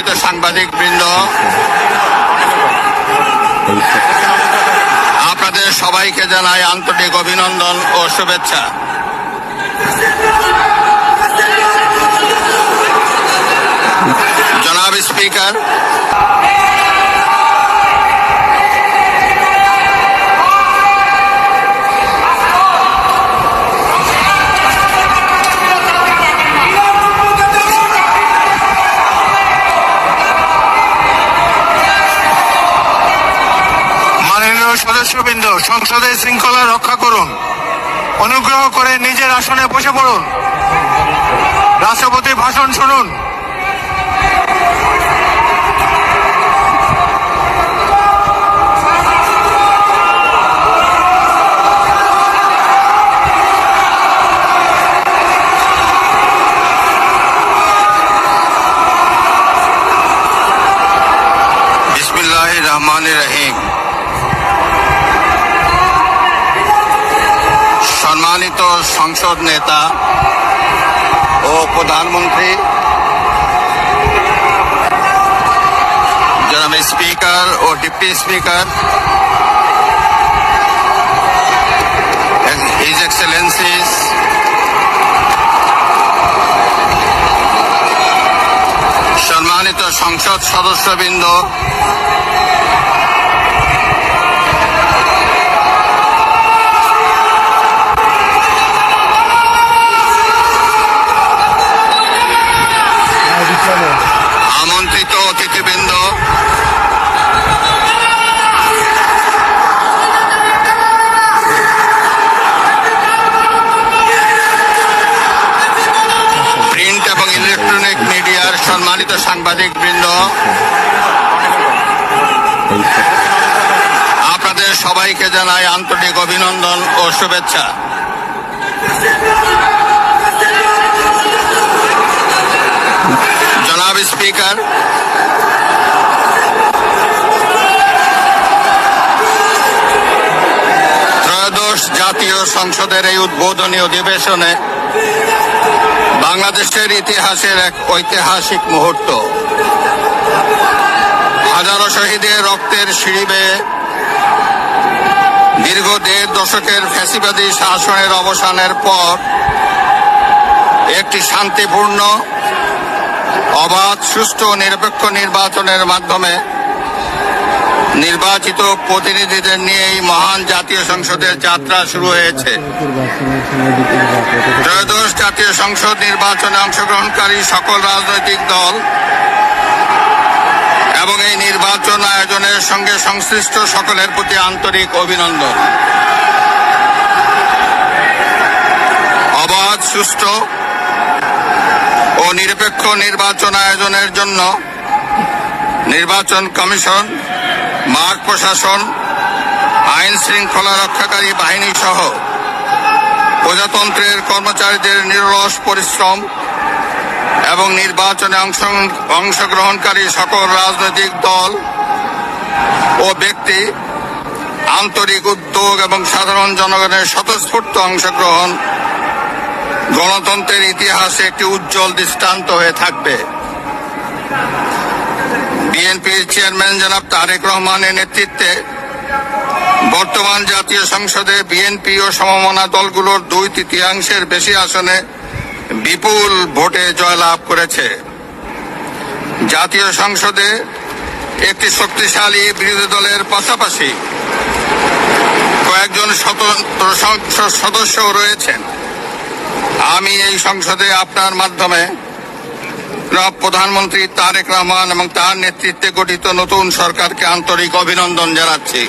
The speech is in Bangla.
সম্মানিত সাংবাদিক বৃন্দ, আপনাদের সবাইকে জানাই আন্তরিক অভিনন্দন ও শুভেচ্ছা। জনাব স্পিকার, সদস্যবৃন্দ, সংসদের শৃঙ্খলা রক্ষা করুন। অনুগ্রহ করে নিজের আসনে বসে পড়ুন। রাষ্ট্রপতির ভাষণ শুনুন। বিসমিল্লাহির রহমানির রহিম। সম্মানিত সংসদ নেতা ও প্রধানমন্ত্রী, জনাব স্পিকার ও ডিপ্টি স্পিকার, হিজ এক্সেলেন্সিস, সম্মানিত সংসদ সদস্যবৃন্দ, আমন্ত্রিত অতিথিবৃন্দ, প্রিন্ট এবং ইলেকট্রনিক মিডিয়ার সম্মানিত সাংবাদিক বৃন্দ, আপনাদের সবাইকে জানাই আন্তরিক অভিনন্দন ও শুভেচ্ছা। জনাব স্পিকার, ত্রয়োদশ জাতীয় সংসদের এই উদ্বোধনী অধিবেশনে বাংলাদেশের ইতিহাসের এক ঐতিহাসিক মুহূর্ত। হাজারো শহীদের রক্তের সিঁড়ি বেয়ে দীর্ঘ ১.৫ দশকের ফ্যাসিবাদী শাসনের অবসানের পর একটি শান্তিপূর্ণ, অবাধ, সুষ্ঠু ও নিরপেক্ষ নির্বাচনের মাধ্যমে নির্বাচিত প্রতিনিধিদের নিয়ে এই মহান জাতীয় সংসদের যাত্রা শুরু হয়েছে। ত্রয়োদশ জাতীয় সংসদ নির্বাচনে অংশগ্রহণকারী সকল রাজনৈতিক দল এবং এই নির্বাচন আয়োজনের সঙ্গে সংশ্লিষ্ট সকলের প্রতি আন্তরিক অভিনন্দন। অবাধ, সুষ্ঠু ও নিরপেক্ষ নির্বাচন আয়োজনের জন্য নির্বাচন কমিশন, মাঠ প্রশাসন, আইন শৃঙ্খলা রক্ষাকারী বাহিনী সহ প্রজাতন্ত্রের কর্মচারীদের নিরলস পরিশ্রম এবং নির্বাচনে অংশগ্রহণকারী সকল রাজনৈতিক দল ও ব্যক্তি, আন্তরিক উদ্যোগ এবং সাধারণ জনগণের স্বতঃস্ফূর্ত অংশগ্রহণ গণতন্ত্রের ইতিহাসে একটি উজ্জ্বল দৃষ্টান্ত হয়ে থাকবে। বিএনপির চেয়ারম্যান জনাব তারেক রহমানের নেতৃত্বে বর্তমান জাতীয় সংসদে বিএনপি ও সমমনা দলগুলোর 2/3 বেশি আসনে বিপুল ভোটে জয়লাভ করেছে। জাতীয় সংসদে একটি শক্তিশালী বিরোধী দলের পাশাপাশি কয়েকজন স্বতন্ত্র সংসদ সদস্যও রয়েছেন। আমি এই সংসদে আপনার মাধ্যমে প্রধানমন্ত্রী তারেক রহমান এবং তার নেতৃত্বে গঠিত নতুন সরকারকে আন্তরিক অভিনন্দন জানাচ্ছি।